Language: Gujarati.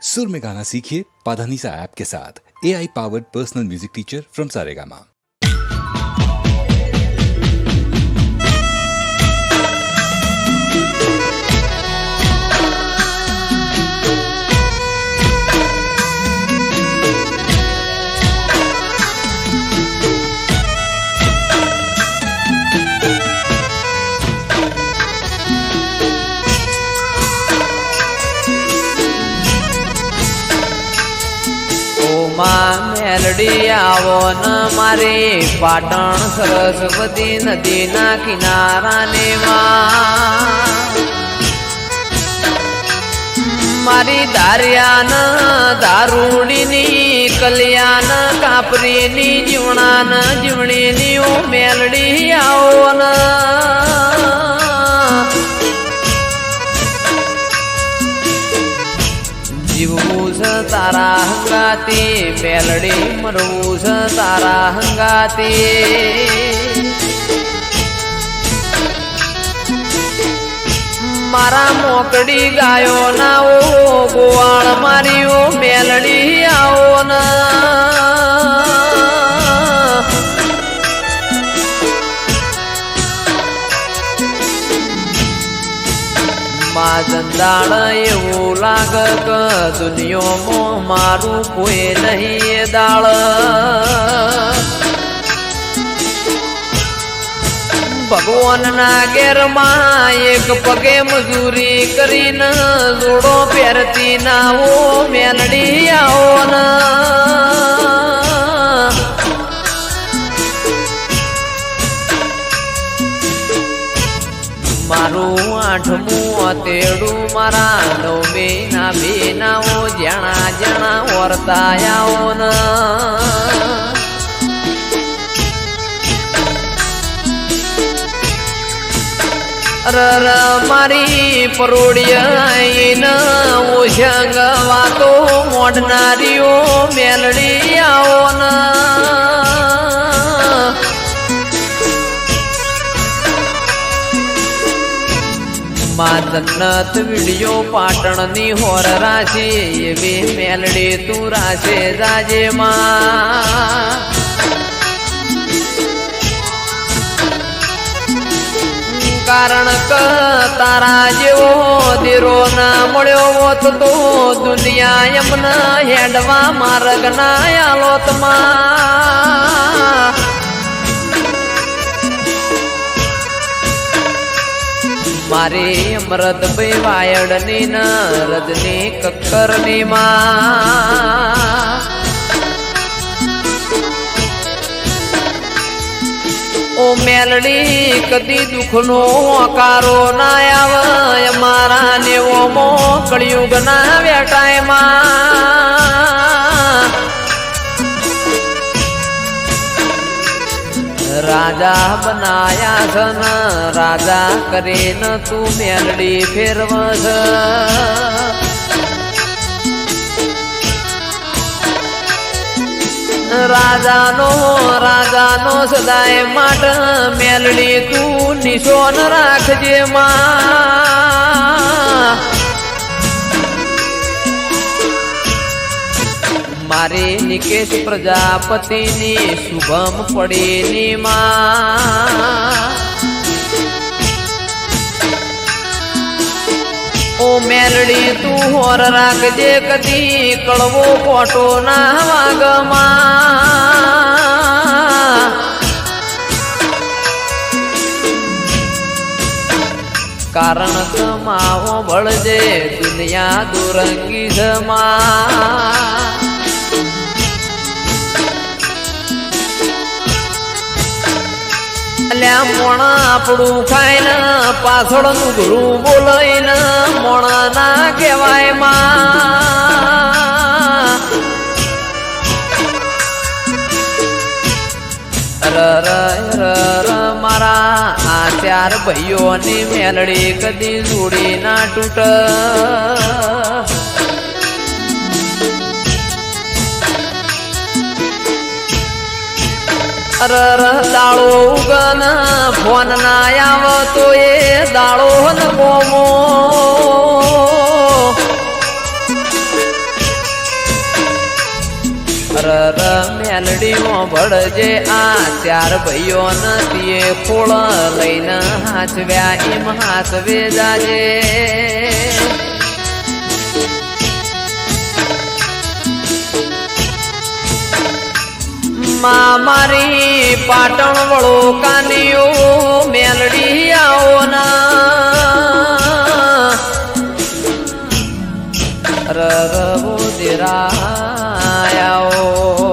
सुर में गाना सीखिए पाधानीसा ऐप के साथ। AI powered personal music teacher from Saregama. Meldi આવો ન મારે પાટણ સરસ્વતી નદીના કિનારાને મારી દારિયાન દારૂડીની કલ્યાણ કાપરીની જીવણાન જીવણીની ઓ મેલડી આવો ન જીવવું છે તારા હંગાતી મેલડી મરવું છે તારા હંગાતી મારા મોકડી ગાયો ના ઓ ગોવાળ મારી ઓ મેલડી આવો ના જંદાળ એવું લાગ કે દુનિયામાં મારું કોઈ નહીં દાળ ભગવાનના ઘેરમાં એક પગે મજૂરી કરીને જોડો પહેરતી ના ઓ મેલડી આવો ના મારું આઠમું તેડું મારા નવમી ના બેનાઓ જણા જણા વર્તાયાઓ ન રર મારી પરોડિયા ઓશંગ વાતો મોઢનારીઓ મેલડી આવો ના જન્નત વિડિયો પાટણની હોર રાશી એવી મેલડી તું રાશે જાજે માં કારણ કે તારા જેવો દીરો ના મળ્યો હોત તો દુનિયા એમના હેડવા માર્ગ ના આલોત માં મારી અમૃત ભાઈ વાયડની ન રજની કક્કરની માં ઓ મેલડી કદી દુઃખનો હોકારો ના આવે મારા નેવો મો કળિયુગ ના વેટાય માં રાજા બનાયા છે ન રાજા કરીને તું મેલડી ફેરવસ રાજાનો સદાય માટ મેલડી તું નિશોન રાખજે માં મારી નિકેશ પ્રજાપતિની શુભમ પડીની માં ઓ મેલડી તું હોર રાખજે કદી કળવો કોટો ના વાગમાં કારણ કમાવો બળજે દુનિયા દુરંગી જમા મોણા આપણું ખાઈને પાછળનું ઘરું બોલાઈને મોણા ના કહેવાય માં મારા આ ચાર ભાઈઓની મેલડી કદી જોડી ના તૂટ દાળો ઉગન ફોન ના આવતો એ દાળો ન બોમો મેલડીઓ ભળજે આ ચાર ભાઈઓ નથી ખોળ લઈને હાચવ્યા એમ હાચવે જાજે મારી પાટણ વળો કાનીઓ મેલડી આવો ના રવો દેરા આવો